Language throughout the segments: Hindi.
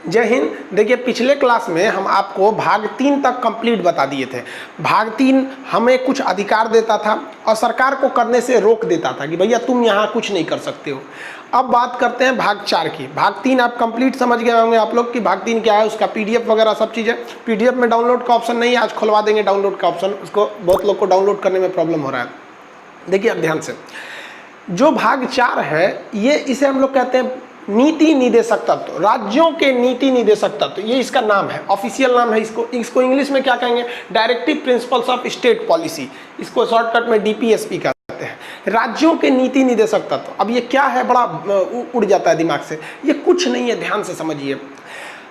जय हिंद। देखिए, पिछले क्लास में हम आपको भाग 3 तक कंप्लीट बता दिए थे। भाग 3 हमें कुछ अधिकार देता था और सरकार को करने से रोक देता था कि भैया तुम यहाँ कुछ नहीं कर सकते हो। अब बात करते हैं भाग 4 की। भाग 3 आप कंप्लीट समझ गए होंगे आप लोग कि भाग 3 क्या है, उसका पीडीएफ वगैरह सब चीज़ें। पीडीएफ में डाउनलोड का ऑप्शन नहीं है, आज खुलवा देंगे डाउनलोड का ऑप्शन। उसको बहुत लोग को डाउनलोड करने में प्रॉब्लम हो रहा है। देखिए अब ध्यान से, जो भाग 4 है ये, इसे हम लोग कहते हैं नीति निदेशक तत्व, राज्यों के नीति निदेशक तत्व, ये इसका नाम है, ऑफिशियल नाम है। इसको इंग्लिश में क्या कहेंगे, directive principles of state policy, इसको शॉर्टकट में डीपीएसपी कहते हैं, राज्यों के नीति निदेशक तत्व। अब ये क्या है, बड़ा उड़ जाता है दिमाग से, ये कुछ नहीं है, ध्यान से समझिए।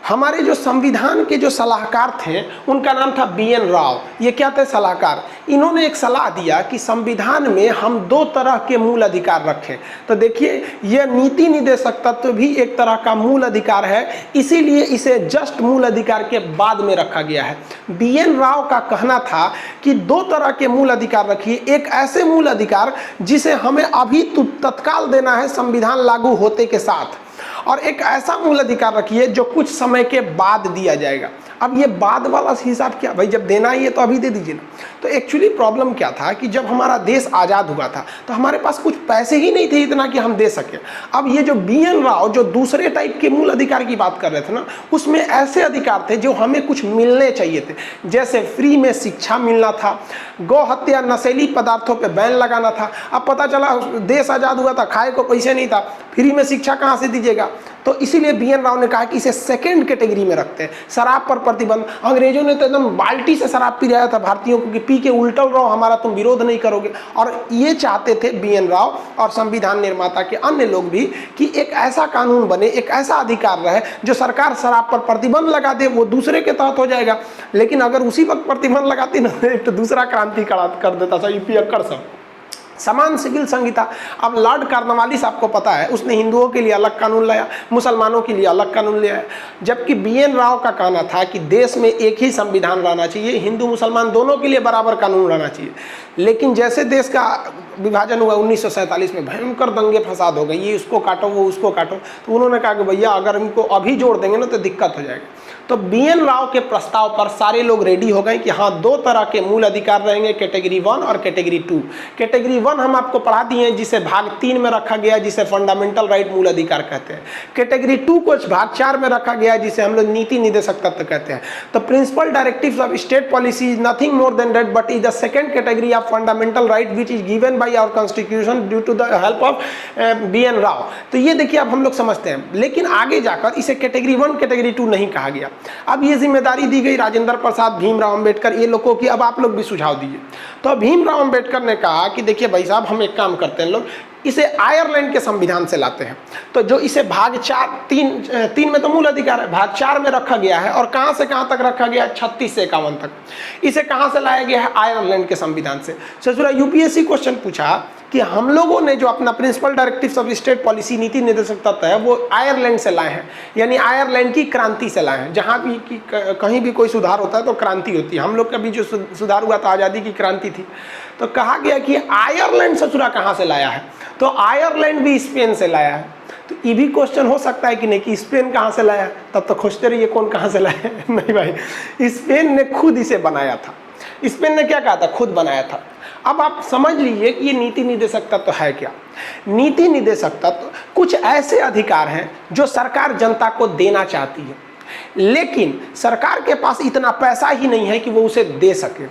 हमारे जो संविधान के जो सलाहकार थे उनका नाम था बीएन राव। ये क्या थे, सलाहकार। इन्होंने एक सलाह दिया कि संविधान में हम 2 तरह के मूल अधिकार रखें। तो देखिए, यह नीति निदेशक तत्व भी एक तरह का मूल अधिकार है, इसीलिए इसे जस्ट मूल अधिकार के बाद में रखा गया है। बीएन राव का कहना था कि 2 तरह के मूल अधिकार रखिए, एक ऐसे मूल अधिकार जिसे हमें अभी तत्काल देना है संविधान लागू होते के साथ, और एक ऐसा मूल अधिकार रखिए जो कुछ समय के बाद दिया जाएगा। अब ये बाद वाला हिसाब क्या, भाई जब देना ही है तो अभी दे दीजिए ना। तो एक्चुअली प्रॉब्लम क्या था कि जब हमारा देश आज़ाद हुआ था तो हमारे पास कुछ पैसे ही नहीं थे इतना कि हम दे सकें। अब ये जो बीएन राव जो दूसरे टाइप के मूल अधिकार की बात कर रहे थे ना, उसमें ऐसे अधिकार थे जो हमें कुछ मिलने चाहिए थे, जैसे फ्री में शिक्षा मिलना था, गौ हत्या नशीली पदार्थों पर बैन लगाना था। अब पता चला देश आज़ाद हुआ था, खाए को पैसे नहीं था, फ्री में शिक्षा कहाँ से दीजिएगा। तो इसीलिए बीएन राव ने कहा कि इसे सेकंड कैटेगरी में रखते हैं। शराब पर प्रतिबंध, अंग्रेजों ने तो एकदम बाल्टी से शराब पी रहा था भारतीयों को कि पी के उल्टल रहो, हमारा तुम विरोध नहीं करोगे। और ये चाहते थे बीएन राव और संविधान निर्माता के अन्य लोग भी कि एक ऐसा कानून बने, एक ऐसा अधिकार रहे जो सरकार शराब पर प्रतिबंध लगा दे, वो दूसरे के तहत हो जाएगा। लेकिन अगर उसी वक्त प्रतिबंध लगाती ना तो दूसरा क्रांति कर देता था यूपी अक्कर सब। समान सिविल संहिता। अब लॉर्ड कॉर्नवालिस आपको पता है, उसने हिंदुओं के लिए अलग कानून लाया, मुसलमानों के लिए अलग कानून ले आया। जबकि बीएन राव का कहना था कि देश में एक ही संविधान रहना चाहिए, हिंदू मुसलमान दोनों के लिए बराबर कानून रहना चाहिए। लेकिन जैसे देश का विभाजन हुआ 1947 में, भयंकर दंगे फसाद हो गए, ये उसको काटो वो उसको काटो। तो उन्होंने कहा कि भैया अगर इनको अभी जोड़ देंगे ना तो दिक्कत हो जाएगी। तो बीएन राव के प्रस्ताव पर सारे लोग रेडी हो गए कि हाँ 2 तरह के मूल अधिकार रहेंगे, कैटेगरी 1 और कैटेगरी 2। कैटेगरी 1 हम आपको पढ़ा दिए हैं, जिसे भाग 3 में रखा गया है, जिसे फंडामेंटल राइट मूल अधिकार कहते हैं। कैटेगरी 2 को भाग 4 में रखा गया है, जिसे हम लोग नीति निदेशक तत्व कहते हैं। तो principle directives of state policy is nothing more than that but is the second category of fundamental right which is given by our constitution due to the help of BN Rau. तो ये देखिए अब हम लोग समझते हैं, लेकिन आगे जाकर इसे कैटेगरी 1 कैटेगरी 2 नहीं कहा गया। अब ये जिम्मेदारी दी गई राजेंद्र प्रसाद, भीमराव अंबेडकर, ये लोगों की। अब आप लोग भी सुझाव दीजिए। तो भीमराव अंबेडकर ने कहा कि देखिए भाई साहब, हम एक काम करते हैं, लोग इसे आयरलैंड के संविधान से लाते हैं। तो जो इसे भाग 3 में तो मूल अधिकार है, भाग 4 में रखा गया है। और कहां से कहां तक रखा गया है, 36 से 51 तक। इसे कहां से लाया गया है, आयरलैंड के संविधान से। ससुरा यूपीएससी क्वेश्चन पूछा कि हम लोगों ने जो अपना principle directives of state policy नीति निदेशक तत्व है वो आयरलैंड से लाए हैं, यानी आयरलैंड की क्रांति से लाए हैं। जहां भी कहीं भी कोई सुधार होता है तो क्रांति होती है। हम लोग का भी जो सुधार हुआ था, आज़ादी की क्रांति थी। तो कहा गया कि आयरलैंड ससुरा कहाँ से लाया है, तो आयरलैंड भी स्पेन से लाया है। तो ये भी क्वेश्चन हो सकता है कि नहीं कि स्पेन कहाँ से लाया, तब तो खोजते रहिए कौन कहाँ से लाया है। नहीं भाई, स्पेन ने खुद इसे बनाया था। स्पेन ने क्या कहा था, खुद बनाया था। अब आप समझ लीजिए कि ये नीति निदेशक तत्व है क्या। नीति निदेशक तत्व कुछ ऐसे अधिकार हैं जो सरकार जनता को देना चाहती है, लेकिन सरकार के पास इतना पैसा ही नहीं है कि वो उसे दे सके।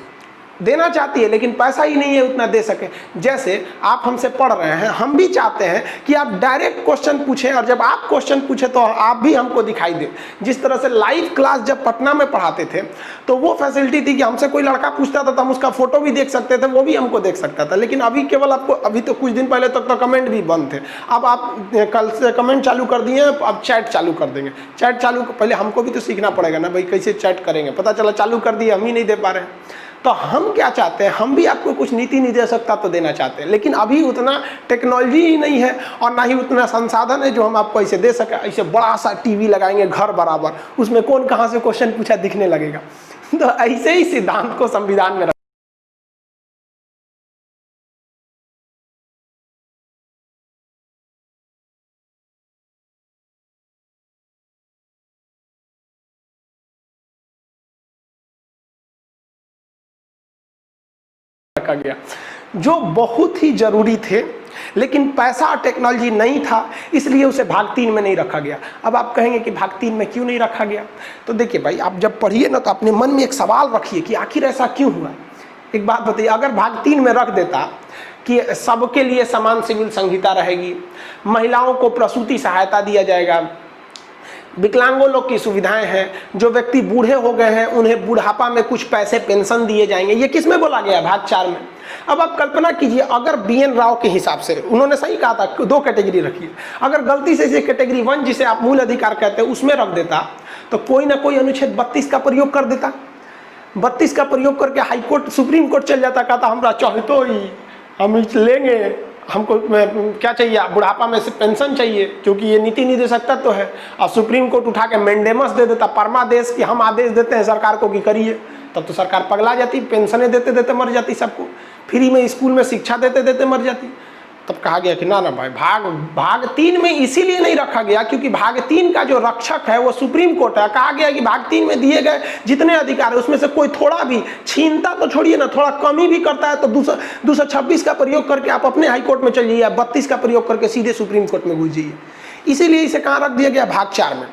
देना चाहती है लेकिन पैसा ही नहीं है उतना दे सके। जैसे आप हमसे पढ़ रहे हैं, हम भी चाहते हैं कि आप डायरेक्ट क्वेश्चन पूछें, और जब आप क्वेश्चन पूछें तो आप भी हमको दिखाई दें। जिस तरह से लाइव क्लास जब पटना में पढ़ाते थे तो वो फैसिलिटी थी कि हमसे कोई लड़का पूछता था तो हम उसका फोटो भी देख सकते थे, वो भी हमको देख सकता था। लेकिन अभी केवल आपको, अभी तो कुछ दिन पहले तक तो कमेंट भी बंद थे, अब आप कल से कमेंट चालू कर दिए, अब चैट चालू कर देंगे। चैट चालू, पहले हमको भी तो सीखना पड़ेगा ना भाई, कैसे चैट करेंगे। पता चला चालू कर दिए, हम ही नहीं दे पा रहे हैं। तो हम क्या चाहते हैं, हम भी आपको कुछ नीति निदेशक तत्व देना चाहते हैं, लेकिन अभी उतना टेक्नोलॉजी ही नहीं है और ना ही उतना संसाधन है जो हम आपको ऐसे दे सके। ऐसे बड़ा सा टीवी लगाएंगे घर बराबर, उसमें कौन कहाँ से क्वेश्चन पूछा दिखने लगेगा। तो ऐसे ही सिद्धांत को संविधान में रखा गया, जो बहुत ही जरूरी थे, लेकिन पैसा और टेक्नोलॉजी नहीं था, इसलिए उसे भाग 3 में नहीं रखा गया। अब आप कहेंगे कि भाग 3 में क्यों नहीं रखा गया? तो देखिए भाई, आप जब पढ़िए ना तो अपने मन में एक सवाल रखिए कि आखिर ऐसा क्यों हुआ। एक बात बताइए, अगर भाग 3 में रख देता कि सबके लिए समान सिविल संहिता रहेगी, महिलाओं को प्रसूति सहायता दिया जाएगा, विकलांगों लोग की सुविधाएं हैं, जो व्यक्ति बूढ़े हो गए हैं उन्हें बुढ़ापा में कुछ पैसे पेंशन दिए जाएंगे, ये किस में बोला गया? भाग 4 में। अब आप कल्पना कीजिए, अगर BN राव के हिसाब से, उन्होंने सही कहा था 2 कैटेगरी रखी है, अगर गलती से इसे कैटेगरी 1 जिसे आप मूल अधिकार कहते हैं उसमें रख देता, तो कोई ना कोई अनुच्छेद 32 का प्रयोग कर देता। 32 का प्रयोग करके हाईकोर्ट, सुप्रीम कोर्ट चल जाता, कहता हमरा चाहे तो ही हम लेंगे, हमको क्या चाहिए, बुढ़ापा में से पेंशन चाहिए, क्योंकि ये नीति निर्देशक तत्व है। और सुप्रीम कोर्ट उठा के मैंडेमस दे देता, परमादेश कि हम आदेश देते हैं सरकार को कि करिए, तब तो सरकार पगला जाती, पेंशनें देते देते मर जाती, सबको फ्री में स्कूल में शिक्षा देते देते मर जाती। तब कहा गया कि ना ना भाई, भाग 3 में इसीलिए नहीं रखा गया क्योंकि भाग 3 का जो रक्षक है वो सुप्रीम कोर्ट है। कहा गया कि भाग 3 में दिए गए जितने अधिकार है उसमें से कोई थोड़ा भी छीनता तो छोड़िए ना, थोड़ा कमी भी करता है तो 226 का प्रयोग करके आप अपने हाईकोर्ट में चल जाइए, 32 का प्रयोग करके सीधे सुप्रीम कोर्ट में घुस जाइए। इसीलिए इसे कहाँ रख दिया गया? भाग 4 में।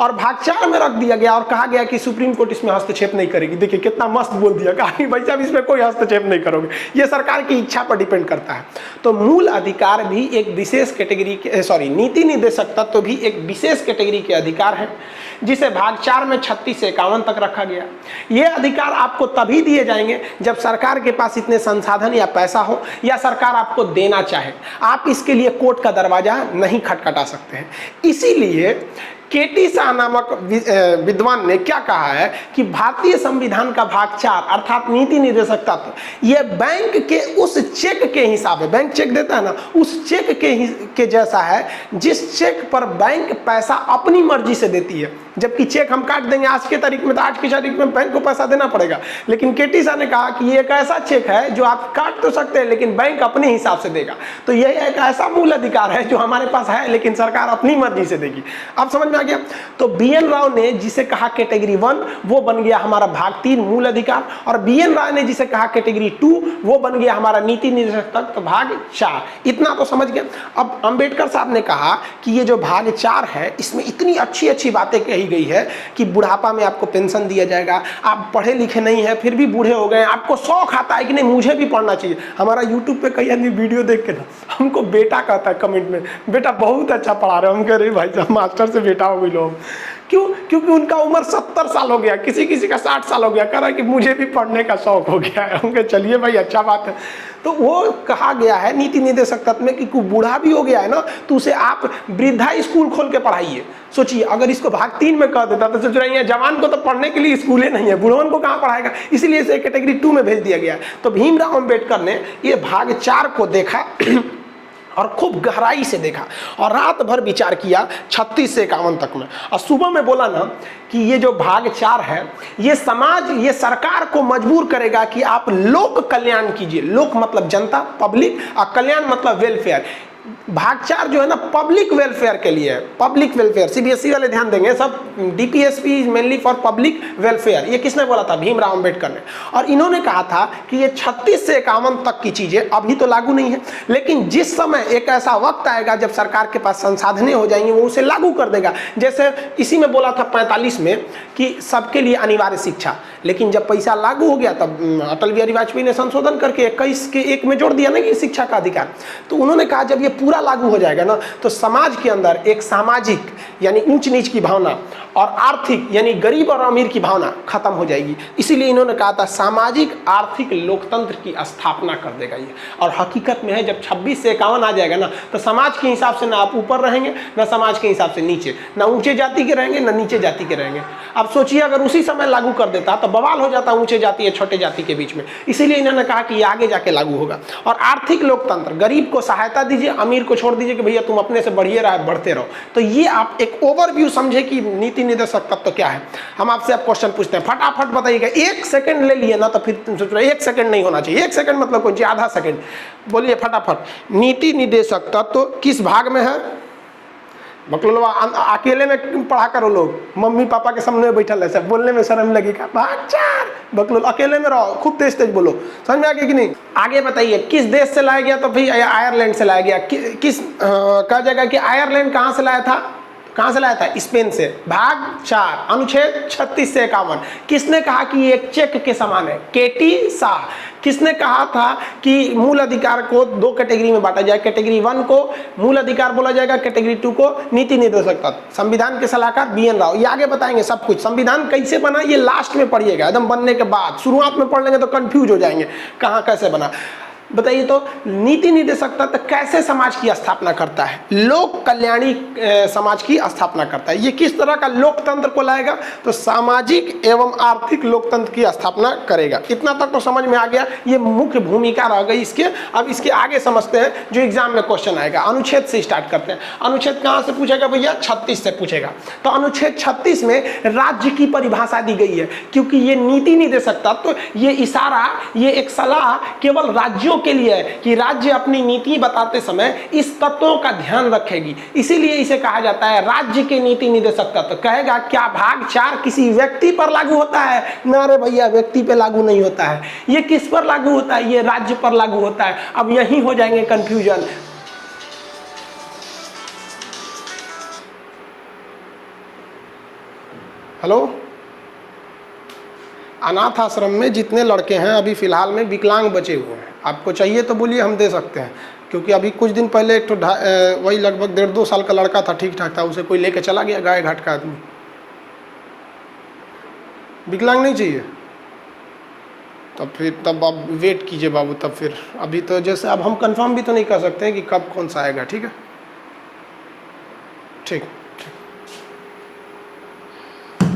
और भाग 4 में रख दिया गया और कहा गया कि सुप्रीम कोर्ट इसमें हस्तक्षेप नहीं करेगी। देखिए कितना मस्त बोल दिया, कहा कि भाई साहब इसमें कोई हस्तक्षेप नहीं करोगे, ये सरकार की इच्छा पर डिपेंड करता है। तो मूल अधिकार भी एक विशेष कैटेगरी के, नीति निर्देशक तत्व भी एक विशेष कैटेगरी के अधिकार है, जिसे भाग 4 में 36 से 51 तक रखा गया। ये अधिकार आपको तभी दिए जाएंगे जब सरकार के पास इतने संसाधन या पैसा हो, या सरकार आपको देना चाहे। आप इसके लिए कोर्ट का दरवाजा नहीं खटखटा सकते हैं। इसीलिए केटी शाह नामक विद्वान ने क्या कहा है कि भारतीय संविधान का भाग 4 अर्थात नीति निर्देशक तत्व ये बैंक के उस चेक के हिसाब है, बैंक चेक देता है ना, उस चेक के जैसा है जिस चेक पर बैंक पैसा अपनी मर्जी से देती है। जबकि चेक हम काट देंगे आज के तारीख में, तो आज की तारीख में बैंक को पैसा देना पड़ेगा, लेकिन केटी शाह ने कहा कि ये एक ऐसा चेक है जो आप काट तो सकते हैं लेकिन बैंक अपने हिसाब से देगा। तो यह एक ऐसा मूल अधिकार है जो हमारे पास है लेकिन सरकार अपनी मर्जी से देगी। अब समझ में आ गया? तो BN राव ने जिसे कहा कैटेगरी 1 वो बन गया हमारा भाग 3 मूल अधिकार, और BN राव ने जिसे कहा कैटेगरी 2 वो बन गया हमारा नीति निर्देशक तत्व भाग 4। इतना तो समझ गए। अब अंबेडकर साहब ने कहा कि ये जो भाग 4 है इसमें इतनी अच्छी अच्छी बातें कही गई है कि बुढ़ापा में आपको पेंशन दिया जाएगा, आप पढ़े लिखे नहीं है फिर भी बूढ़े हो गए, आपको शौक आता है कि नहीं मुझे भी पढ़ना चाहिए। हमारा यूट्यूब पे कई आदमी वीडियो देख के ना हमको बेटा कहता है कमेंट में, बेटा बहुत अच्छा पढ़ा रहे हो। हम कह रहे भाई साहब मास्टर से बेटा हो गई लोग, क्यों? क्योंकि उनका उम्र 70 साल हो गया, किसी किसी का 60 साल हो गया, कह रहा है कि मुझे भी पढ़ने का शौक हो गया है। हम कहे चलिए भाई अच्छा बात है। तो वो कहा गया है नीति निर्देशक तत्व में कि बूढ़ा भी हो गया है ना तो उसे आप वृद्धा स्कूल खोल के पढ़ाइए। सोचिए अगर इसको भाग 3 में कह देता तो सोच रही है जवान को तो पढ़ने के लिए स्कूलें नहीं है, बूढ़ों को कहाँ पढ़ाएगा, इसलिए इसे कैटेगरी 2 में भेज दिया गया है। तो भीमराव अंबेडकर ने ये भाग 4 को देखा और खूब गहराई से देखा और रात भर विचार किया 36 से 51 तक में, और सुबह में बोला ना कि ये जो भाग 4 है ये समाज, ये सरकार को मजबूर करेगा कि आप लोक कल्याण कीजिए। लोक मतलब जनता, पब्लिक, और कल्याण मतलब वेलफेयर। भाग 4 जो है ना पब्लिक वेलफेयर के लिए है, पब्लिक वेलफेयर। CBSE वाले ध्यान देंगे, सब DPSP mainly for public welfare. ये किसने बोला था? भीमराव अंबेडकर ने। और इन्होंने कहा था कि ये 36 से 51 तक की चीजें अभी तो लागू नहीं है, लेकिन जिस समय एक ऐसा वक्त आएगा जब सरकार के पास संसाधनें हो जाएंगी वो उसे लागू कर देगा। जैसे इसी में बोला था 45 में कि सबके लिए अनिवार्य शिक्षा, लेकिन जब पैसा लागू हो गया तब अटल बिहारी वाजपेयी ने संशोधन करके 21 के 1 में जोड़ दिया ना कि शिक्षा का अधिकार। तो उन्होंने कहा जब ये पूरा लागू हो जाएगा ना तो समाज के अंदर एक सामाजिक यानी ऊंच नीच की भावना और आर्थिक यानी गरीब और अमीर की भावना खत्म हो जाएगी। इसीलिए इन्होंने कहा था सामाजिक आर्थिक लोकतंत्र की स्थापना कर देगा ये। और हकीकत में है जब 26 से 51 आ जाएगा ना तो समाज के हिसाब से ना आप ऊपर रहेंगे ना समाज के हिसाब से नीचे, ना ऊंचे जाति के रहेंगे ना नीचे जाति के रहेंगे। अब सोचिए अगर उसी समय लागू कर देता तो बवाल हो जाता ऊंचे जाति या छोटे जाति के बीच में। इसीलिए इन्होंने कहा कि ये आगे जाके लागू होगा। और आर्थिक लोकतंत्र, गरीब को सहायता दीजिए, अमीर को छोड़ दीजिए कि भैया तुम अपने से बढ़िए रहे, बढ़ते रहो। तो ये आप एक ओवरव्यू समझे कि नीति निर्देशक तत्व तो क्या है। हम आपसे आप क्वेश्चन पूछते हैं, फटाफट बताइएगा। 1 सेकंड ले लिए ना तो फिर तुम सोच रहे 1 सेकंड नहीं होना चाहिए। 1 सेकंड मतलब कौन सी, आधा सेकंड। बोलिए फटाफट। नीति निर्देशक तत्व तो किस भाग में है? मतलब अकेले में पढ़ा करो लोग, मम्मी पापा के सामने बैठल है, सब बोलने में शर्म लगेगा। भाग 4 बकलोल, अकेले में रहो, खूब तेज तेज बोलो, समझ में आ गया कि नहीं। आगे बताइए, किस देश से लाया गया? तो भाई आयरलैंड से लाया गया। किस कहा जाएगा कि आयरलैंड कहाँ से लाया था? कहाँ से लाया था? स्पेन से। भाग 4 अनुच्छेद 36 से 51, किसने कहा कि ये एक चेक के समान है? केटी शाह। किसने कहा था कि मूल अधिकार को 2 कैटेगरी में बांटा जाए? कैटेगरी 1 को मूल अधिकार बोला जाएगा, कैटेगरी 2 को नीति निर्देशक तत्व। संविधान के सलाहकार BN राव। ये आगे बताएंगे सब कुछ। संविधान कैसे बना ये लास्ट में पढ़िएगा, एकदम बनने के बाद। शुरुआत में पढ़ लेंगे तो कंफ्यूज हो जाएंगे कहाँ कैसे बना। बताइए तो, नीति निर्देशक तत्व कैसे समाज की स्थापना करता है? लोक कल्याणी समाज की स्थापना करता है। ये किस तरह का लोकतंत्र को लाएगा? तो सामाजिक एवं आर्थिक लोकतंत्र की स्थापना करेगा। इतना तक तो समझ में आ गया, ये मुख्य भूमिका रह गई इसके। अब इसके आगे समझते हैं जो एग्जाम में क्वेश्चन आएगा। अनुच्छेद से स्टार्ट करते हैं। अनुच्छेद कहाँ से पूछेगा भैया? 36 से पूछेगा। तो अनुच्छेद 36 में राज्य की परिभाषा दी गई है, क्योंकि ये नीति निर्देशक तत्व, ये इशारा, ये एक सलाह केवल राज्यों के लिए है कि राज्य अपनी नीति बताते समय इस तत्वों का ध्यान रखेगी, इसीलिए इसे कहा जाता है राज्य के नीति निर्देशक तत्व। कहेगा क्या भाग 4 किसी व्यक्ति पर लागू होता है? ना रे भैया, व्यक्ति पे लागू नहीं होता है। ये किस पर लागू होता है? ये राज्य पर लागू होता है। अब यही हो जाएंगे कंफ्यूजन। हेलो, अनाथ आश्रम में जितने लड़के हैं अभी फिलहाल में विकलांग बचे हुए हैं, आपको चाहिए तो बोलिए, हम दे सकते हैं। क्योंकि अभी कुछ दिन पहले एक तो वही लगभग 1.5-2 साल का लड़का था, ठीक ठाक था, उसे कोई लेके चला गया, गाय घाट का आदमी। विकलांग नहीं चाहिए? तब आप वेट कीजिए बाबू, तब फिर अभी तो जैसे अब हम कंफर्म भी तो नहीं कर सकते हैं कि कब कौन सा आएगा। ठीक है, ठीक।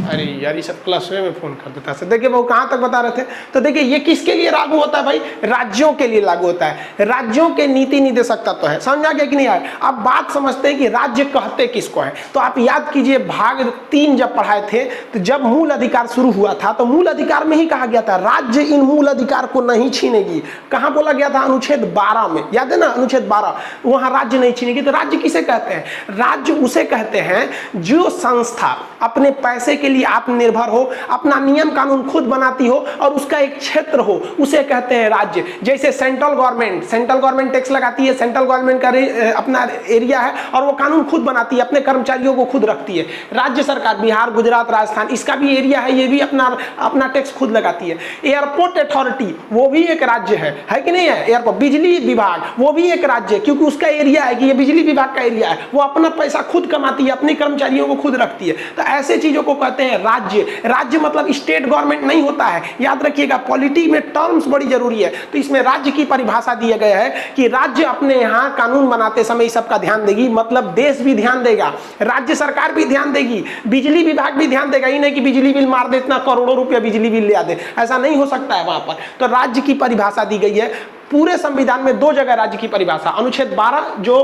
अरे यार, ये सब क्लास में फ़ोन कर देता है। देखिए वो कहाँ तक बता रहे थे? तो देखिए ये किसके लिए लागू होता है भाई? राज्यों के लिए लागू होता है। राज्यों के नीति निर्देशक तत्व है। समझ आ गया कि नहीं यार? अब बात समझते हैं कि राज्य कहते किसको है। तो आप याद कीजिए, भाग 3 जब पढ़ाए थे, तो जब मूल अधिकार शुरू हुआ था तो मूल अधिकार में ही कहा गया था राज्य इन मूल अधिकार को नहीं छीनेगी। कहाँ बोला गया था? अनुच्छेद 12 में, याद है ना? अनुच्छेद 12, वहाँ राज्य नहीं छीनेगी। तो राज्य किसे कहते हैं? राज्य उसे कहते हैं जो संस्था अपने पैसे के लिए आत्मनिर्भर हो, अपना नियम कानून खुद बनाती हो और उसका एक क्षेत्र हो, उसे कहते हैं राज्य। जैसे सेंट्रल गवर्नमेंट टैक्स लगाती है, सेंट्रल गवर्नमेंट का अपना एरिया है और वो कानून खुद बनाती है, अपने कर्मचारियों को खुद रखती है। राज्य सरकार, बिहार, गुजरात, राजस्थान, इसका भी एरिया है, ये भी अपना टैक्स खुद लगाती है। एयरपोर्ट अथॉरिटी, वो भी एक राज्य है कि नहीं है? एयरपोर्ट, बिजली विभाग, वो भी एक राज्य है, क्योंकि उसका एरिया है कि ये बिजली विभाग का एरिया है, वो अपना पैसा खुद कमाती है, अपने कर्मचारियों को खुद रखती है। तो ऐसे चीजों को कहते हैं राज्य। राज्य मतलब स्टेट गवर्नमेंट नहीं होता है, याद रखिएगा। पॉलिटी में टर्म्स बड़ी जरूरी है। तो इसमें राज्य की परिभाषा दिया गया है कि राज्य अपने यहाँ कानून बनाते समय इस सबका ध्यान देगी, मतलब देश भी ध्यान देगा, राज्य सरकार भी ध्यान देगी, बिजली विभाग भी ध्यान देगा। ही नहीं कि बिजली बिल मार दे, इतना करोड़ों रुपया बिजली बिल ले आ दे, ऐसा नहीं हो सकता है वहां पर। तो राज्य की परिभाषा दी गई है। पूरे संविधान में 2 जगह राज्य की परिभाषा, अनुच्छेद 12 जो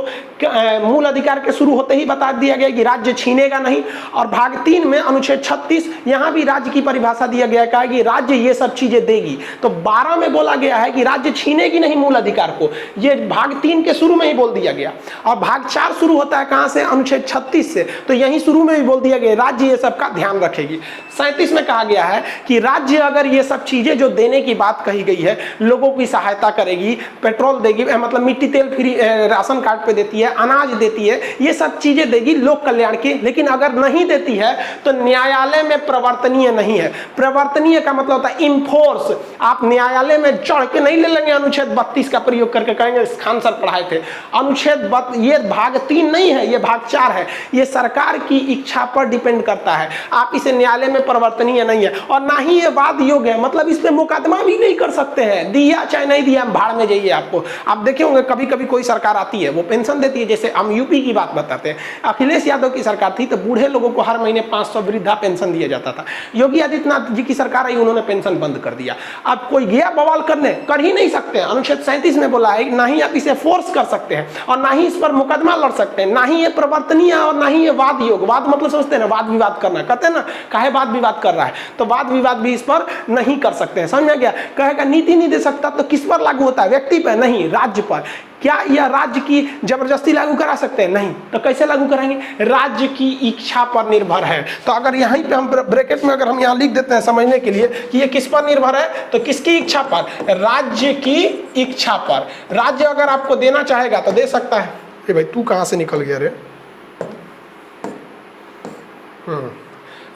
मूल अधिकार के शुरू होते ही बता दिया गया कि राज्य छीनेगा नहीं, और भाग 3 में अनुच्छेद 36, यहां भी राज्य की परिभाषा दिया गया है कि राज्य ये सब चीजें देगी। तो 12 में बोला गया है कि राज्य छीनेगी नहीं मूल अधिकार को, ये भाग 3 के शुरू में ही बोल दिया गया। और भाग 4 शुरू होता है कहां से? अनुच्छेद 36 से। तो यही शुरू में भी बोल दिया गया राज्य ये सब का ध्यान रखेगी। 37 में कहा गया है कि राज्य अगर ये सब चीजें जो देने की बात कही गई है, लोगों की सहायता करेगी, पेट्रोल देगी, मतलब मिट्टी तेल फ्री राशन कार्ड पे देती है, अनाज देती है, ये सब चीजें देगी लोक कल्याण की। लेकिन अगर नहीं देती है तो न्यायालय में प्रवर्तनीय नहीं है। प्रवर्तनीय का मतलब होता है इनफोर्स। आप न्यायालय में चढ़ के नहीं ले लेंगे अनुच्छेद 32 का प्रयोग करके, कहेंगे खान सर पढ़ाए थे। अनुच्छेद ये भाग 3 नहीं है, ये भाग 4 है। ये सरकार की इच्छा पर डिपेंड करता है, आप इसे न्यायालय में प्रवर्तनीय नहीं है, और ना ही ये वाद योग्य है, मतलब इस पे मुकदमा भी नहीं कर सकते हैं। दिया चाहे नहीं दिया, भाड़ में जाइए। आपको आप देखे होंगे कभी कभी कोई सरकार आती है, वो पेंशन देती है। जैसे हम यूपी की बात बताते हैं, अखिलेश यादव की सरकार थी तो बूढ़े लोगों को हर महीने 500 वृद्धा पेंशन दिया जाता था। योगी आदित्यनाथ जी की सरकार आई, उन्होंने पेंशन बंद कर दिया। अब कोई गया बवाल करने, कर ही नहीं सकते हैं। अनुच्छेद 37 में बोला है ना ही आप इसे फोर्स कर सकते हैं, और ना ही इस पर मुकदमा लड़ सकते हैं, ना ही ये प्रवर्तनीय और ना ही ये वाद योग। वाद मतलब समझते हैं ना, वाद विवाद करना, कहते हैं ना काहे वाद विवाद कर रहा है, तो वाद विवाद भी इस पर नहीं कर सकते हैं। समझ में गया? कहेगा नीति निर्देशक तत्व तो किस पर लागू होता है? व्यक्ति पर नहीं, राज्य पर। क्या यह राज्य की जबरदस्ती लागू करा सकते हैं? नहीं। तो कैसे लागू कराएंगे? राज्य की इच्छा पर निर्भर है। तो अगर यहीं पे हम ब्रैकेट में अगर हम यहाँ लिख देते हैं समझने के लिए कि ये किस पर निर्भर है, तो किसकी इच्छा पर? राज्य की इच्छा पर। राज्य अगर आपको देना चाहेगा तो दे सकता है। ए भाई तू कहाँ से निकल गया रे?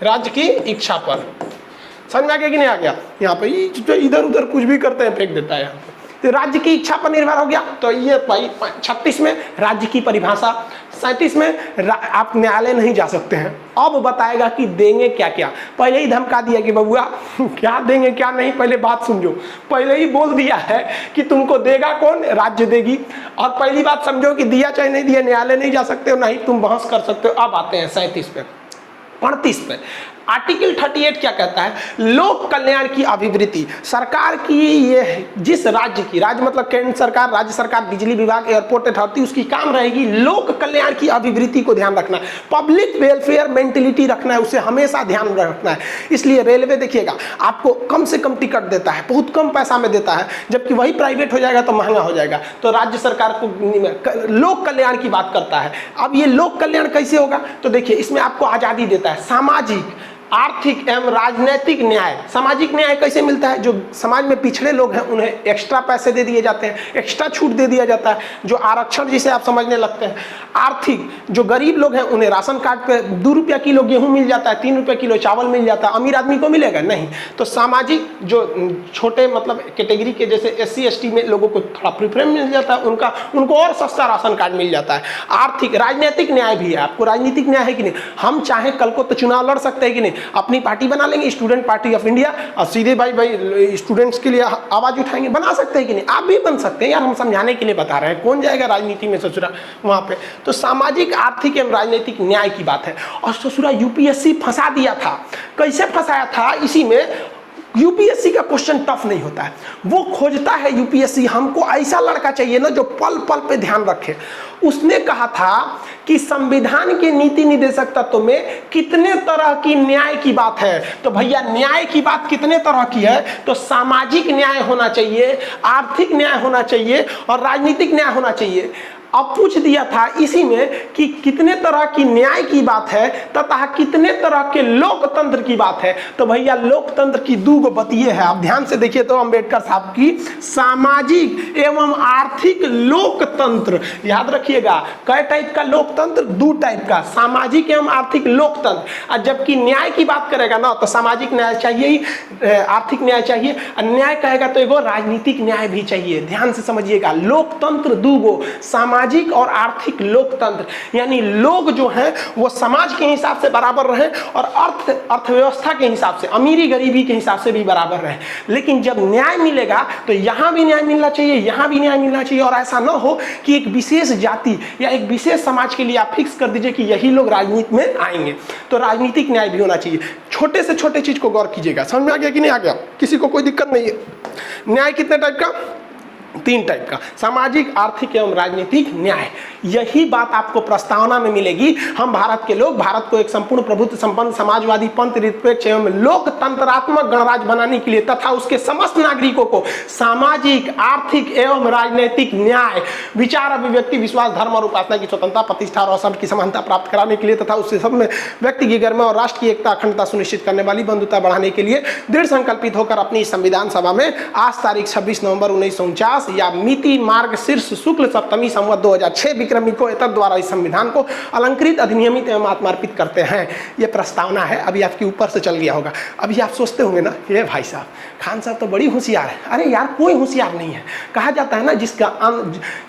राज्य की इच्छा पर। समझ में आ गया कि नहीं आ गया? यहाँ पे इधर उधर कुछ भी करते हैं फेंक देता है यहाँ पे। तो राज्य की इच्छा पर निर्भर हो गया। तो ये 36 में राज्य की परिभाषा, 37 में आप न्यायालय नहीं जा सकते हैं। अब बताएगा कि देंगे क्या क्या। पहले ही धमका दिया कि बबुआ क्या देंगे क्या नहीं, पहले बात समझो। पहले ही बोल दिया है कि तुमको देगा कौन? राज्य देगी। और पहली बात समझो कि दिया चाहे नहीं दिया न्यायालय नहीं जा सकते हो, नहीं तुम बहस कर सकते हो। अब आते हैं 37 पे, 38 पे। आर्टिकल 38 क्या कहता है? लोक कल्याण की अभिवृद्धि। सरकार की ये जिस राज्य की, राज्य मतलब केंद्र सरकार, राज्य सरकार, बिजली विभाग, एयरपोर्ट अथॉरिटी, उसकी काम रहेगी लोक कल्याण की अभिवृद्धि को ध्यान रखना, पब्लिक वेलफेयर मेंटेलिटी रखना है, उसे हमेशा ध्यान रखना है। इसलिए रेलवे देखिएगा आपको कम से कम टिकट देता है, बहुत कम पैसा में देता है, जबकि वही प्राइवेट हो जाएगा तो महंगा हो जाएगा। तो राज्य सरकार को लोक कल्याण की बात करता है। अब ये लोक कल्याण कैसे होगा? तो देखिए इसमें आपको आजादी देता है। सामाजिक, आर्थिक एवं राजनीतिक न्याय। सामाजिक न्याय कैसे मिलता है? जो समाज में पिछड़े लोग हैं उन्हें एक्स्ट्रा पैसे दे दिए जाते हैं, एक्स्ट्रा छूट दे दिया जाता है, जो आरक्षण जिसे आप समझने लगते हैं। आर्थिक, जो गरीब लोग हैं उन्हें राशन कार्ड पे 2 रुपया किलो गेहूं मिल जाता है, 3 रुपये किलो चावल मिल जाता है। अमीर आदमी को मिलेगा नहीं। तो सामाजिक, जो छोटे मतलब कैटेगरी के जैसे SC ST में लोगों को थोड़ा प्रेफरेंस मिल जाता है, उनको और सस्ता राशन कार्ड मिल जाता है। आर्थिक, राजनीतिक न्याय भी है। आपको राजनीतिक न्याय है कि नहीं? हम चाहे कल को तो चुनाव लड़ सकते हैं कि नहीं? अपनी पार्टी बना लेंगे, स्टूडेंट पार्टी ऑफ इंडिया, और सीधे भाई स्टूडेंट्स के लिए आवाज उठाएंगे। बना सकते हैं कि नहीं? आप भी बन सकते हैं यार, हम समझाने के लिए बता रहे हैं। कौन जाएगा राजनीति में ससुरा वहां पे? तो सामाजिक, आर्थिक एवं राजनीतिक न्याय की बात है। और ससुरा UPSC फंसा दिया था। कैसे फंसाया था? इसी में UPSC का क्वेश्चन टफ नहीं होता है, वो खोजता है UPSC हमको ऐसा लड़का चाहिए ना जो पल पल पे ध्यान रखे। उसने कहा था कि संविधान के नीति निर्देशक तत्व में कितने तरह की न्याय की बात है। तो भैया न्याय की बात कितने तरह की है? तो सामाजिक न्याय होना चाहिए, आर्थिक न्याय होना चाहिए और राजनीतिक न्याय होना चाहिए। अब पूछ दिया था इसी में कि कितने तरह की न्याय की बात है तथा कितने तरह के लोकतंत्र की बात है। तो भैया लोकतंत्र की 2 बतिये है। आप ध्यान से देखिए तो अम्बेडकर साहब की सामाजिक एवं आर्थिक लोकतंत्र, याद रखिएगा कै टाइप का लोकतंत्र? 2 टाइप का, सामाजिक एवं आर्थिक लोकतंत्र। और जबकि न्याय की बात करेगा ना तो सामाजिक न्याय चाहिए ही, आर्थिक न्याय चाहिए, अन्याय कहेगा तो एगो राजनीतिक न्याय भी चाहिए। ध्यान से समझिएगा, लोकतंत्र 2 सामाजिक और आर्थिक लोकतंत्र, यानी लोग जो हैं वो समाज के हिसाब से बराबर रहे और अर्थव्यवस्था के हिसाब से, अमीरी गरीबी के हिसाब से भी बराबर रहे। लेकिन जब न्याय मिलेगा तो यहां भी न्याय मिलना चाहिए, यहां भी न्याय मिलना चाहिए। और ऐसा ना हो कि एक विशेष जाति या एक विशेष समाज के लिए आप फिक्स कर दीजिए कि यही लोग राजनीति में आएंगे। तो राजनीतिक न्याय भी होना चाहिए। छोटे से छोटे चीज को गौर कीजिएगा। समझ में आ गया कि नहीं आ गया? किसी को कोई दिक्कत नहीं है? न्याय कितने टाइप का? 3 टाइप का, सामाजिक, आर्थिक एवं राजनीतिक न्याय। यही बात आपको प्रस्तावना में मिलेगी। हम भारत के लोग भारत को एक संपूर्ण प्रभुत्व संपन्न समाजवादी पंथ निरपेक्ष एवं लोकतंत्रात्मक गणराज्य बनाने के लिए तथा उसके समस्त नागरिकों को सामाजिक, आर्थिक एवं राजनीतिक न्याय, विचार, अभिव्यक्ति, विश्वास, धर्म और उपासना की स्वतंत्रता, प्रतिष्ठा और अवसर की समानता प्राप्त कराने के लिए तथा उससे सब में व्यक्ति की गरिमा और राष्ट्र की एकता, अखंडता सुनिश्चित करने वाली बंधुता बढ़ाने के लिए दृढ़ संकल्पित होकर अपनी संविधान सभा में आज तारीख 26 नवंबर 1949 या मिति मार्ग शीर्ष शुक्ल सप्तमी संवत 2006 विक्रमिको एतद द्वारा इस संविधान को अलंकृत, अधिनियमित एवं आत्मार्पित करते हैं। ये प्रस्तावना है। अभी आपके ऊपर से चल गया होगा। अभी आप सोचते होंगे ना, ये भाई साहब खान साहब तो बड़ी होशियार है। अरे यार कोई होशियार नहीं है। कहा जाता है ना जिसका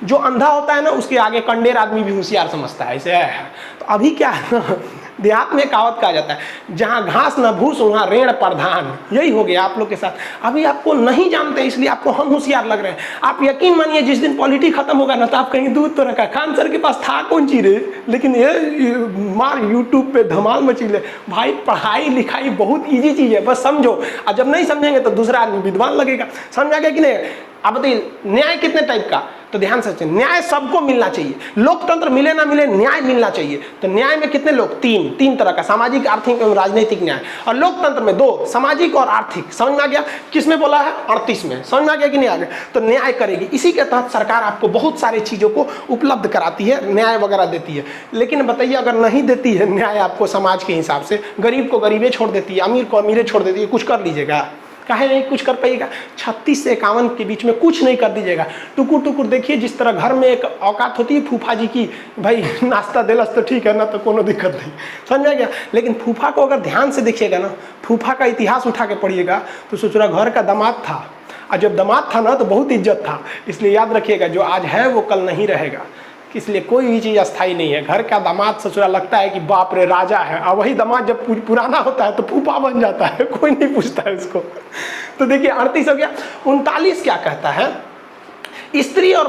जो अंधा होता है ना उसके आगे कंडेर आदमी भी होशियार समझता है। ऐसे है। तो अभी क्या है ना, देहात में कहावत कहा जाता है, जहाँ घास न भूस वहाँ रेड़ प्रधान। यही हो गया आप लोग के साथ। अभी आपको नहीं जानते इसलिए आपको हम होशियार लग रहे हैं। आप यकीन मानिए जिस दिन पॉलिटिक्स खत्म होगा ना तो आप कहीं दूध तो रखा खान सर के पास था कौन चीज रे, लेकिन ये मार यूट्यूब पे धमाल मची ले। भाई पढ़ाई लिखाई बहुत ईजी चीज है, बस समझो। और जब नहीं समझेंगे तो दूसरा आदमी विद्वान लगेगा। समझा गया कि नहीं? अब बताइए न्याय कितने टाइप का? तो ध्यान से सुनिए, न्याय सबको मिलना चाहिए, लोकतंत्र मिले ना मिले न्याय मिलना चाहिए। तो न्याय में कितने लोग, तीन तरह का, सामाजिक, आर्थिक एवं राजनीतिक न्याय। और लोकतंत्र में 2, सामाजिक और आर्थिक। समझ में आ गया? किसमें बोला है? 38 में। समझ में आ गया कि नहीं आ गया? तो न्याय करेगी, इसी के तहत सरकार आपको बहुत सारी चीजों को उपलब्ध कराती है, न्याय वगैरह देती है। लेकिन बताइए अगर नहीं देती है न्याय आपको समाज के हिसाब से, गरीब को गरीबे छोड़ देती है, अमीर को अमीरे छोड़ देती है, कुछ कर लीजिएगा? काहे नहीं कुछ कर पाइएगा? 36 से 51 के बीच में कुछ नहीं कर दीजिएगा। टुकुर टुकुर देखिए, जिस तरह घर में एक औकात होती है फूफा जी की, भाई नाश्ता दिलस तो ठीक है ना, तो कोनो दिक्कत नहीं। समझ गया? लेकिन फूफा को अगर ध्यान से देखिएगा ना, फूफा का इतिहास उठा के पढ़िएगा तो सोच रहा घर का दामाद था, और जब दामाद था ना तो बहुत इज्जत था। इसलिए याद रखिएगा, जो आज है वो कल नहीं रहेगा, इसलिए कोई भी चीज़ अस्थाई नहीं है। घर का दामाद ससुरा लगता है कि बाप रे राजा है, और वही दामाद जब पुराना होता है तो फूफा बन जाता है, कोई नहीं पूछता है उसको। तो देखिए 38 हो गया। 39 क्या कहता है? स्त्री और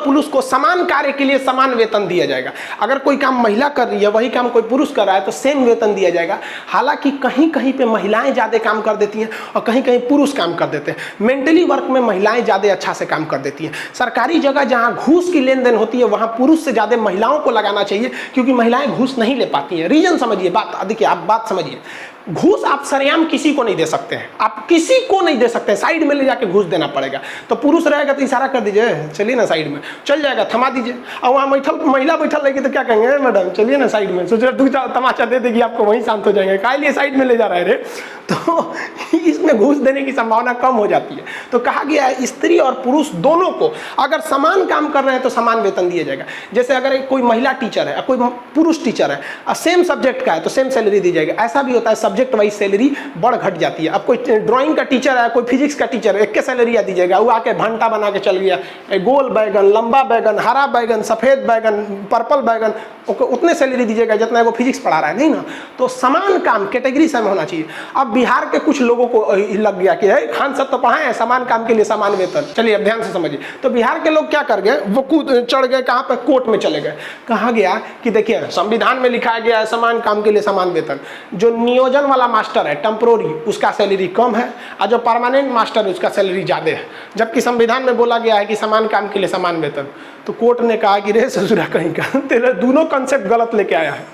पुरुष को समान कार्य के लिए समान वेतन दिया जाएगा। अगर कोई काम महिला कर रही है, वही काम कोई पुरुष कर रहा है, तो सेम वेतन दिया जाएगा। हालांकि कहीं कहीं पे महिलाएं ज़्यादा काम कर देती हैं और कहीं कहीं पुरुष काम कर देते हैं। मेंटली वर्क में महिलाएं ज़्यादा अच्छा से काम कर देती हैं। सरकारी जगह जहाँ घूस की लेन देन होती है, वहाँ पुरुष से ज़्यादा महिलाओं को लगाना चाहिए, क्योंकि महिलाएं घूस नहीं ले पाती हैं। रीजन समझिए, बात देखिए, आप बात समझिए। घूस आप सरेआम किसी को नहीं दे सकते हैं, आप किसी को नहीं दे सकते हैं, साइड में ले जाके घूस देना पड़ेगा। तो पुरुष रहेगा तो इशारा कर दीजिए, चलिए ना साइड में, चल जाएगा, थमा दीजिए। और वहाँ महिला बैठल रहेगी तो क्या कहेंगे, मैडम चलिए ना साइड में, सोच रहे 2-4 तमाचा दे देगी आपको, वहीं शांत हो जाएंगे, काहे लिए साइड में ले जा रहे रे। तो इसमें घूस देने की संभावना कम हो जाती है। तो कहा गया है स्त्री और पुरुष दोनों को अगर समान काम कर रहे हैं तो समान वेतन दिया जाएगा। जैसे अगर कोई महिला टीचर है, कोई पुरुष टीचर है, सेम सब्जेक्ट का है तो सेम सैलरी दी जाएगी। ऐसा भी होता है सब्जेक्ट वाइज सैलरी बढ़ घट जाती है। अब कोई ड्राइंग का टीचर है, कोई फिजिक्स का टीचर है, एक के सैलरी दी जाएगा, वो आके भंटा बना के चल गया, गोल बैगन, लंबा बैगन, हरा बैगन, सफेद बैगन, पर्पल बैगन, उतने सैलरी दीजिएगा जितना वो फिजिक्स पढ़ा रहा है, नहीं ना। तो समान काम कैटेगरी से होना चाहिए। अब बिहार के कुछ लोगों को लग गया कि खान साहब तो पढ़ाए हैं समान काम के लिए समान वेतन। चलिए अब ध्यान से समझिए। तो बिहार के लोग क्या कर गए, वो कूद चढ़ गए कहाँ पे, कोर्ट में चले गए। कहा गया कि देखिए संविधान में लिखा गया है समान काम के लिए समान वेतन। जो नियोजन वाला मास्टर है टेम्पोररी, उसका सैलरी कम है, और जो परमानेंट मास्टर है उसका सैलरी ज़्यादा है, जबकि संविधान में बोला गया है कि समान काम के लिए समान वेतन। तो कोर्ट ने कहा कि रे ससुरा कहीं का, तेरे दोनों कंसेप्ट गलत लेके आया है।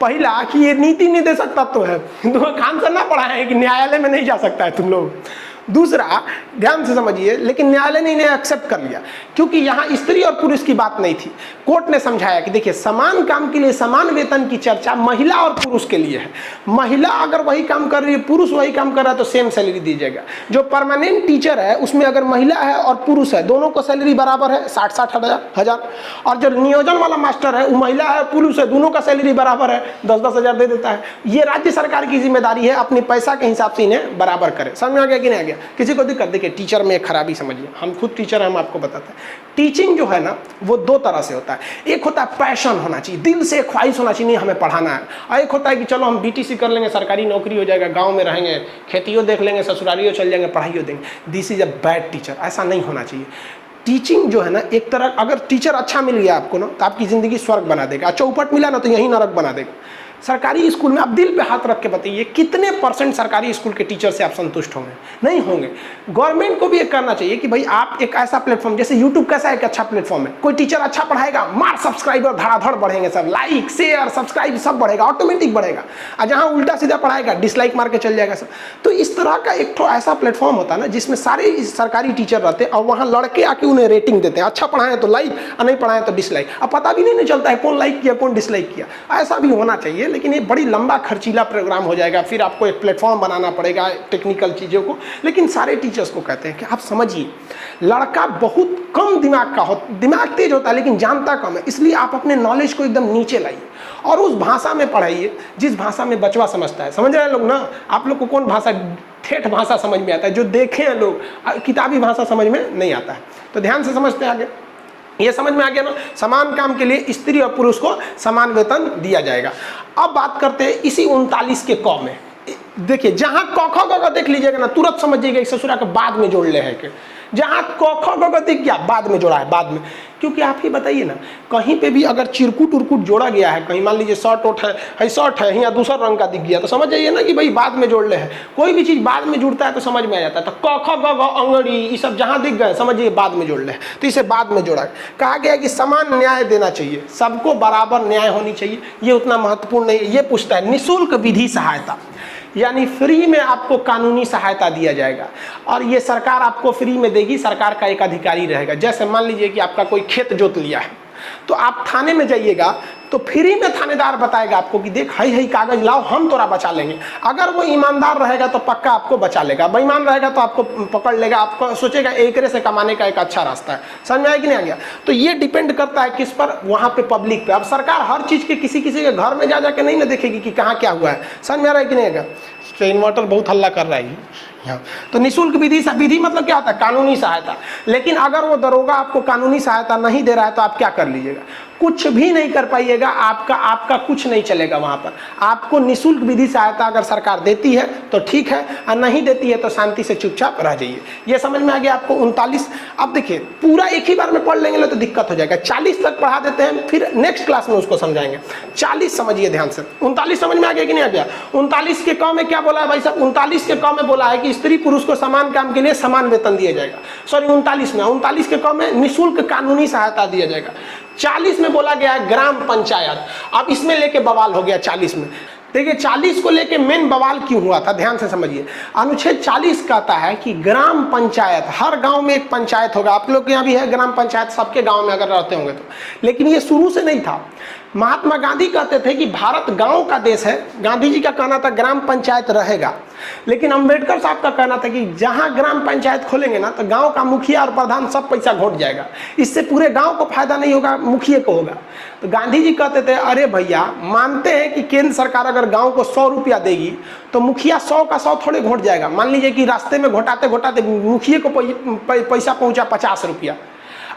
पहला कि ये नीति निर्देशक तत्व तो है, खान से ना पढ़ा है कि न्यायालय में नहीं जा सकता है तुम लोग। दूसरा ध्यान से समझिए, लेकिन न्यायालय ने इन्हें एक्सेप्ट कर लिया, क्योंकि यहाँ स्त्री और पुरुष की बात नहीं थी। कोर्ट ने समझाया कि देखिए समान काम के लिए समान वेतन की चर्चा महिला और पुरुष के लिए है। महिला अगर वही काम कर रही है, पुरुष वही काम कर रहा है, तो सेम सैलरी दी जाएगा। जो परमानेंट टीचर है उसमें अगर महिला है और पुरुष है, दोनों को सैलरी बराबर है, 60-60 हजार। और जो नियोजन वाला मास्टर है वो महिला है पुरुष है, दोनों का सैलरी बराबर है, 10-10 हजार दे देता है। ये राज्य सरकार की जिम्मेदारी है अपने पैसा के हिसाब से इन्हें बराबर करे। समझ में आ गया कि नहीं आ गया? किसी को दिक्कत? देखिए टीचर में एक खराबी समझिए, हम खुद टीचर हैं, हम आपको बताते हैं। टीचिंग जो है ना वो 2 तरह से होता है। एक होता है पैशन होना चाहिए, दिल से ख्वाहिश होना चाहिए, नहीं हमें पढ़ाना है। और एक होता है कि चलो हम बीटीसी कर लेंगे, सरकारी नौकरी हो जाएगा, गांव में रहेंगे, खेतियों देख लेंगे, ससुरालियों चल जाएंगे, पढ़ाइयों देंगे। This is a bad teacher. ऐसा नहीं होना चाहिए। टीचिंग जो है ना, एक तरह अगर टीचर अच्छा मिल गया आपको ना तो आपकी ज़िंदगी स्वर्ग बना देगा, चौपट मिला ना तो यही नरक बना देगा। सरकारी स्कूल में आप दिल पे हाथ रख के बताइए कितने % सरकारी स्कूल के टीचर से आप संतुष्ट होंगे? नहीं होंगे। गवर्नमेंट को भी एक करना चाहिए कि भाई आप एक ऐसा प्लेटफॉर्म, जैसे यूट्यूब कैसा एक अच्छा प्लेटफॉर्म है, कोई टीचर अच्छा पढ़ाएगा, मार सब्सक्राइबर धड़ाधड़ बढ़ेंगे, सब लाइक शेयर सब्सक्राइब सब बढ़ेगा, ऑटोमेटिक बढ़ेगा। और जहाँ उल्टा सीधा पढ़ाएगा डिसलाइक मार के चल जाएगा सब। तो इस तरह का एक तो ऐसा प्लेटफॉर्म होता है ना जिसमें सारे सरकारी टीचर रहते हैं और वहाँ लड़के आके उन्हें रेटिंग देते हैं, अच्छा पढ़ाएं तो लाइक और नहीं पढ़ाएं तो डिसलाइक। अब पता भी नहीं चलता है कौन लाइक किया कौन डिसलाइक किया। ऐसा भी होना चाहिए, लेकिन ये बड़ी लंबा खर्चीला प्रोग्राम हो जाएगा, फिर आपको एक प्लेटफॉर्म बनाना पड़ेगा टेक्निकल चीज़ों को। लेकिन सारे टीचर्स को कहते हैं कि आप समझिए, लड़का बहुत कम दिमाग का हो, दिमाग तेज होता है लेकिन जानता कम है, इसलिए आप अपने नॉलेज को एकदम नीचे लाइए और उस भाषा में पढ़ाइए जिस भाषा में बचवा समझता है। समझ रहे हैं लोग ना? आप लोग को कौन भाषा, ठेठ भाषा समझ में आता है, जो देखे हैं लोग, किताबी भाषा समझ में नहीं आता है। तो ध्यान से समझते हैं आगे। ये समझ में आ गया ना? समान काम के लिए स्त्री और पुरुष को समान वेतन दिया जाएगा। अब बात करते हैं इसी 39 के क में। देखिए जहाँ क ख ग देख लीजिएगा ना, तुरंत समझिएगा ससुरा के बाद में जोड़ ले है के। जहाँ क ख ग दिख गया बाद में जोड़ा है, बाद में क्योंकि आप ही बताइए ना, कहीं पे भी अगर चिरकुट उरकुट जोड़ा गया है, कहीं मान लीजिए शर्ट उठ है शर्ट है यहाँ दूसरा रंग का दिख गया, तो समझ जाइए ना कि भाई बाद में जोड़ ले है। कोई भी चीज़ बाद में जुड़ता है तो समझ में आ जाता है। तो क ख ग घ अंगड़ी ये सब जहाँ दिख गए समझिए बाद में जोड़ ले, तो इसे बाद में जोड़ा। कहा गया कि समान न्याय देना चाहिए, सबको बराबर न्याय होनी चाहिए, ये उतना महत्वपूर्ण नहीं है। ये पूछता है निःशुल्क विधि सहायता, यानी फ्री में आपको कानूनी सहायता दिया जाएगा, और ये सरकार आपको फ्री में देगी, सरकार का एक अधिकारी रहेगा। जैसे मान लीजिए कि आपका कोई खेत जोत लिया है, तो आप थाने में जाइएगा तो फ्री में थानेदार बताएगा आपको कि देख हई कागज लाओ, हम तोरा बचा लेंगे। अगर वो ईमानदार रहेगा तो पक्का आपको बचा लेगा, बेईमान रहेगा तो आपको पकड़ लेगा, आपको सोचेगा एकरे से कमाने का एक अच्छा रास्ता है। समझ में आया कि नहीं आ गया? तो ये डिपेंड करता है किस पर, वहाँ पे पब्लिक पे। अब सरकार हर चीज़ के किसी के घर में जा जाके नहीं ना देखेगी कि कहाँ क्या हुआ है। समझ में आ रहा है कि नहीं आएगा? तो इन्वर्टर बहुत हल्ला कर रहा है यहाँ। तो निःशुल्क विधि मतलब क्या होता है? कानूनी सहायता। लेकिन अगर वो दरोगा आपको कानूनी सहायता नहीं दे रहा है तो आप क्या कर लीजिएगा? कुछ भी नहीं कर पाइएगा, आपका कुछ नहीं चलेगा वहाँ पर। आपको निःशुल्क विधि सहायता अगर सरकार देती है तो ठीक है, और नहीं देती है तो शांति से चुपचाप रह जाइए। ये समझ में आ गया आपको? 39। अब देखिए पूरा एक ही बार में पढ़ लेंगे तो दिक्कत हो जाएगा। 40 तक पढ़ा देते हैं, फिर नेक्स्ट क्लास में उसको समझाएंगे। 40 समझिए ध्यान से। 39 समझ में आ गया कि नहीं आ गया? 39 के क में क्या बोला है भाई साहब? 39 के क में बोला है कि स्त्री पुरुष को समान काम के लिए समान वेतन दिया जाएगा। सॉरी 39 के क में निःशुल्क कानूनी सहायता दिया जाएगा। 40 में बोला गया है ग्राम पंचायत। अब इसमें लेके बवाल हो गया 40 में। देखिए 40 को लेके मेन बवाल क्यों हुआ था, ध्यान से समझिए। अनुच्छेद 40 कहता है कि ग्राम पंचायत, हर गांव में एक पंचायत होगा। आप लोग के यहाँ भी है ग्राम पंचायत, सबके गांव में अगर रहते होंगे तो। लेकिन ये शुरू से नहीं था। महात्मा गांधी कहते थे कि भारत गांव का देश है। गांधी जी का कहना था ग्राम पंचायत रहेगा। लेकिन अंबेडकर साहब का कहना था कि जहां ग्राम पंचायत खोलेंगे ना तो गांव का मुखिया और प्रधान सब पैसा घोट जाएगा, इससे पूरे गांव को फायदा नहीं होगा, मुखिया को होगा। तो गांधी जी कहते थे अरे भैया, मानते हैं कि केंद्र सरकार अगर गांव को 100 रुपया देगी तो मुखिया 100 का 100 थोड़े घोट जाएगा। मान लीजिए कि रास्ते में घोटाते घोटाते मुखिया को पैसा पहुंचा 50 रुपया,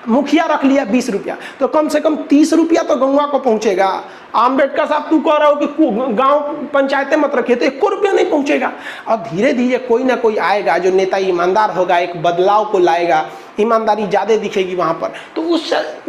मुखिया रख लिया 20 रुपया, तो कम से कम 30 रुपया तो गंगा को पहुंचेगा। अंबेडकर साहब तू कह रहा हो कि गांव पंचायतें मत रखिए, तो 1 रुपया नहीं पहुंचेगा। और धीरे धीरे कोई ना कोई आएगा जो नेता ईमानदार होगा, एक बदलाव को लाएगा, ईमानदारी ज़्यादा दिखेगी वहाँ पर। तो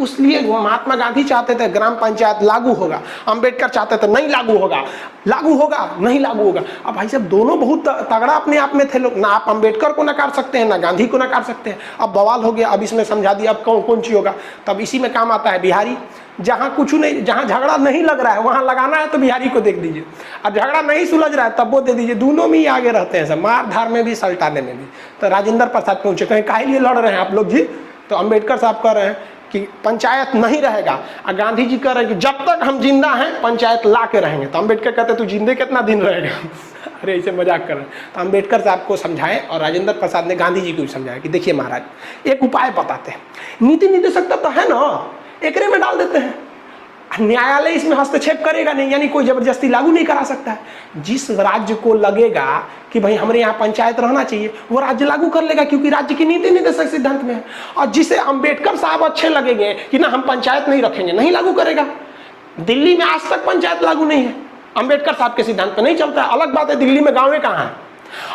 उसलिए महात्मा गांधी चाहते थे ग्राम पंचायत लागू होगा, अंबेडकर चाहते थे नहीं लागू होगा, लागू होगा नहीं लागू होगा। अब भाई साहब दोनों बहुत तगड़ा अपने आप में थे लोग, ना आप अंबेडकर को नकार सकते हैं ना गांधी को नकार सकते हैं। अब बवाल हो गया, अब इसमें समझा दिया अब कौन चीज़ होगा। तब इसी में काम आता है बिहारी। जहाँ कुछ नहीं, जहाँ झगड़ा नहीं लग रहा है वहाँ लगाना है तो बिहारी को देख दीजिए, और झगड़ा नहीं सुलझ रहा है तब वो दे दीजिए। दोनों में ही आगे रहते हैं सब, मार धार में भी सल्टाने में भी। तो राजेंद्र प्रसाद पहुंचे, कहीं काहे लिए लड़ रहे हैं आप लोग जी? तो अंबेडकर साहब कह रहे हैं कि पंचायत नहीं रहेगा, और गांधी जी कह रहे हैं कि जब तक हम जिंदा हैं पंचायत ला के रहेंगे। तो अंबेडकर कहते तू जिंदे कितना दिन रहेगा? अरे ऐसे मजाक कर रहे हैं। तो अंबेडकर साहब को समझाएं और राजेंद्र प्रसाद ने गांधी जी को भी समझाया कि देखिए महाराज एक उपाय बताते हैं, नीति निर्देशकता तो है ना, एकरे में डाल देते हैं, न्यायालय इसमें हस्तक्षेप करेगा नहीं, यानी कोई जबरदस्ती लागू नहीं करा सकता है। जिस राज्य को लगेगा कि भाई हमारे यहाँ पंचायत रहना चाहिए वो राज्य लागू कर लेगा, क्योंकि राज्य की नीति निर्देशक सिद्धांत में है। और जिसे अंबेडकर साहब अच्छे लगेंगे कि ना हम पंचायत नहीं रखेंगे, नहीं लागू करेगा। दिल्ली में आज तक पंचायत लागू नहीं है, अंबेडकर साहब के सिद्धांत पर नहीं चलता है। अलग बात है दिल्ली में गाँवें कहाँ है,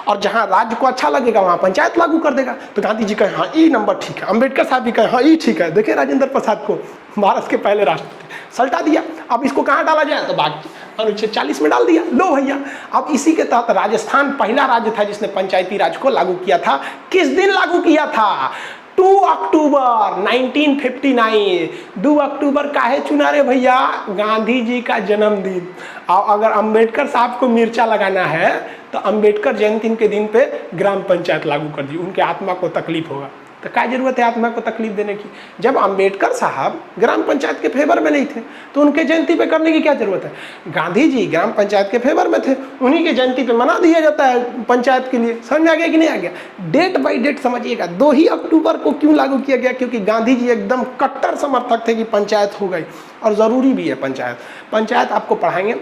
और जहां राज्य को अच्छा लगेगा वहां पंचायत लागू कर देगा। तो गांधी जी कहे हाँ ये नंबर ठीक है, अंबेडकर साहब भी कहे हाँ ये ठीक है। देखिए राजेंद्र प्रसाद को, भारत के पहले राष्ट्रपति, सल्टा दिया। अब इसको कहाँ डाला जाए? तो बाकी अनुच्छेद 40 में डाल दिया। लो भैया, अब इसी के तहत राजस्थान पहला राज्य था जिसने पंचायती राज को लागू किया था। किस दिन लागू किया था? 2 अक्टूबर 1959। 2 अक्टूबर काहे चुना रे भैया? गांधी जी का जन्मदिन। और अगर अंबेडकर साहब को मिर्चा लगाना है तो अंबेडकर जयंती के दिन पे ग्राम पंचायत लागू कर दी, उनके आत्मा को तकलीफ होगा। तो क्या जरूरत है आत्मा को तकलीफ देने की? जब अंबेडकर साहब ग्राम पंचायत के फेवर में नहीं थे तो उनके जयंती पे करने की क्या जरूरत है? गांधी जी ग्राम पंचायत के फेवर में थे, उन्हीं के जयंती पे मना दिया जाता है पंचायत के लिए। समझ में आ गया कि नहीं आ गया? डेट बाई डेट समझिएगा। 2 ही अक्टूबर को क्यों लागू किया गया? क्योंकि गांधी जी एकदम कट्टर समर्थक थे कि पंचायत हो गई, और ज़रूरी भी है पंचायत। पंचायत आपको पढ़ाएंगे,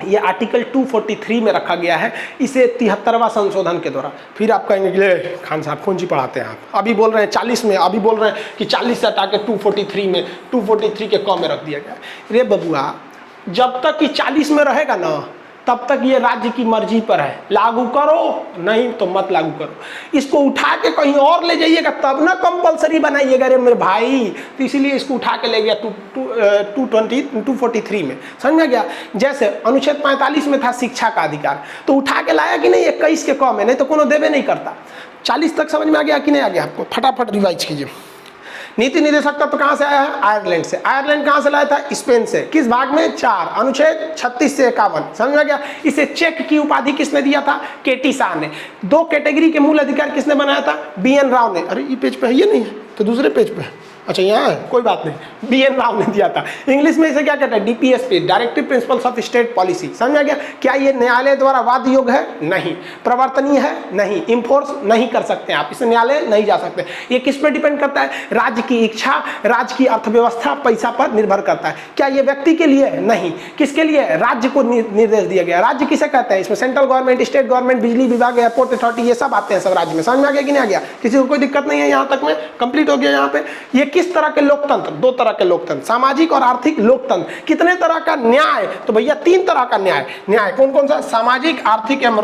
ये आर्टिकल 243 में रखा गया है, इसे 73वां संशोधन के द्वारा। फिर आप कहेंगे कि ले खान साहब कौन सी पढ़ाते हैं आप? अभी बोल रहे हैं 40 में, अभी बोल रहे हैं कि 40 से हटा के 243 में, 243 के क में रख दिया गया। रे बबुआ, जब तक कि 40 में रहेगा ना तब तक ये राज्य की मर्जी पर है, लागू करो नहीं तो मत लागू करो। इसको उठा के कहीं और ले जाइएगा तब ना कंपलसरी बनाइएगा रे मेरे भाई। तो इसीलिए इसको उठा के ले गया 243 में, समझ में गया। जैसे अनुच्छेद 45 में था शिक्षा का अधिकार, तो उठा के लाया कि नहीं 21 के कम है, नहीं तो कोनो देवे नहीं करता। 40 तक समझ में आ गया कि नहीं आ गया आपको? फटाफट रिवाइज कीजिए। नीति निर्देशक तत्व कहाँ से आया है? आयरलैंड से। आयरलैंड कहाँ से लाया था? स्पेन से। किस भाग में? 4, अनुच्छेद 36 से 51, समझ में आ गया। इसे चेक की उपाधि किसने दिया था? केटी शाह ने। 2 कैटेगरी के मूल अधिकार किसने बनाया था? BN राव ने। अरे ये पेज पे है, ये नहीं है तो दूसरे पेज पे है। अच्छा यहाँ है, कोई बात नहीं, BN राव ने दिया था। इंग्लिश में इसे क्या कहते हैं? DPSP, directive principles of state policy, समझ में आ गया। क्या ये न्यायालय द्वारा वाद योग्य है? नहीं। प्रवर्तनीय है? नहीं। इन्फोर्स नहीं कर सकते आप, इसे न्यायालय नहीं जा सकते। ये किस पे डिपेंड करता है? राज्य की इच्छा, राज्य की अर्थव्यवस्था, पैसा पर निर्भर करता है। क्या ये व्यक्ति के लिए है? नहीं। किसके लिए? राज्य को निर्देश दिया गया। राज्य किसे कहते हैं? इसमें सेंट्रल गवर्नमेंट, स्टेट गवर्नमेंट, बिजली विभाग, एयरपोर्ट अथॉरिटी, ये सब आते हैं, सब राज्य में। समझ में आ गया कि नहीं आ गया? किसी को कोई दिक्कत नहीं है? यहाँ तक में कंप्लीट हो गया। यहाँ पे ये किस तरह के लोकतंत्र? 2 तरह के लोकतंत्र, सामाजिक और आर्थिक लोकतंत्र। कितने तरह का न्याय? तो भैया 3 तरह का न्याय। न्याय कौन कौन सा? सामाजिक, आर्थिक एवं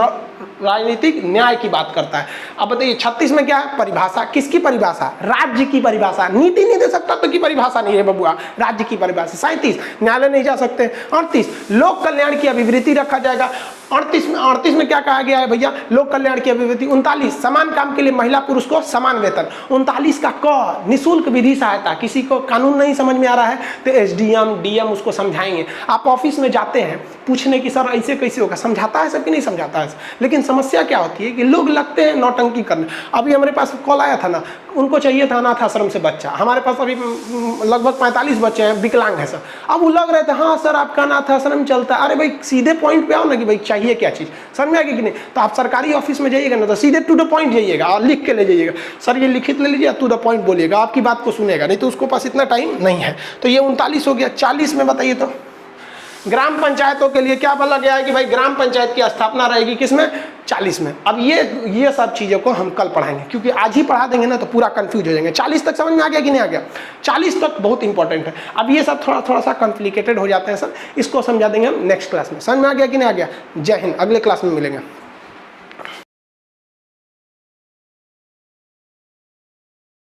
राजनीतिक न्याय की बात करता है। अब बताइए 36 में क्या है? परिभाषा। किसकी परिभाषा? राज्य की परिभाषा। नीति निर्देशक तत्व की परिभाषा नहीं है बबुआ, राज्य की परिभाषा। 37 न्यायालय नहीं जा सकते। 38 लोक कल्याण की अभिवृत्ति रखा जाएगा। 38 में क्या कहा गया है भैया? लोक कल्याण की अभिवृत्ति। 39 समान काम के लिए महिला पुरुष को समान वेतन। 39 का क निःशुल्क विधि सहायता। किसी को कानून नहीं समझ में आ रहा है तो SDM DM उसको समझाएंगे। आप ऑफिस में जाते हैं पूछने की सर ऐसे कैसे होगा, समझाता है सब कि नहीं समझाता है। लेकिन समस्या क्या होती है कि लोग लगते हैं नौटंकी करने। अभी हमारे पास कॉल आया था ना, उनको चाहिए था अनाथ आश्रम से बच्चा। हमारे पास अभी लगभग 45 बच्चे हैं, विकलांग है सर। अब वो लग रहे थे हाँ सर आपका अनाथ आश्रम चलता है। अरे भाई सीधे पॉइंट पे आओ ना कि भाई चाहिए क्या चीज़, समझ में आएगी कि नहीं। तो आप सरकारी ऑफिस में जाइएगा ना तो सीधे टू द पॉइंट जाइएगा और लिख के ले जाइएगा। सर ये लिखित ले लीजिए, टू द पॉइंट बोलिएगा, आपकी बात को सुनेगा, नहीं तो उसको पास इतना टाइम नहीं है। तो ये 39 हो गया। 40 में बताइए तो ग्राम पंचायतों के लिए क्या बोला गया है कि भाई ग्राम पंचायत की स्थापना रहेगी किसमें? 40 में। अब ये सब चीज़ों को हम कल पढ़ाएंगे, क्योंकि आज ही पढ़ा देंगे ना तो पूरा कंफ्यूज हो जाएंगे। 40 तक समझ में आ गया कि नहीं आ गया? 40 तक बहुत इंपॉर्टेंट है। अब ये सब थोड़ा सा कॉम्प्लिकेटेड हो जाते हैं सर, इसको समझा देंगे हम नेक्स्ट क्लास में। समझ में आ गया कि नहीं आ गया? जय हिंद, अगले क्लास में मिलेंगे।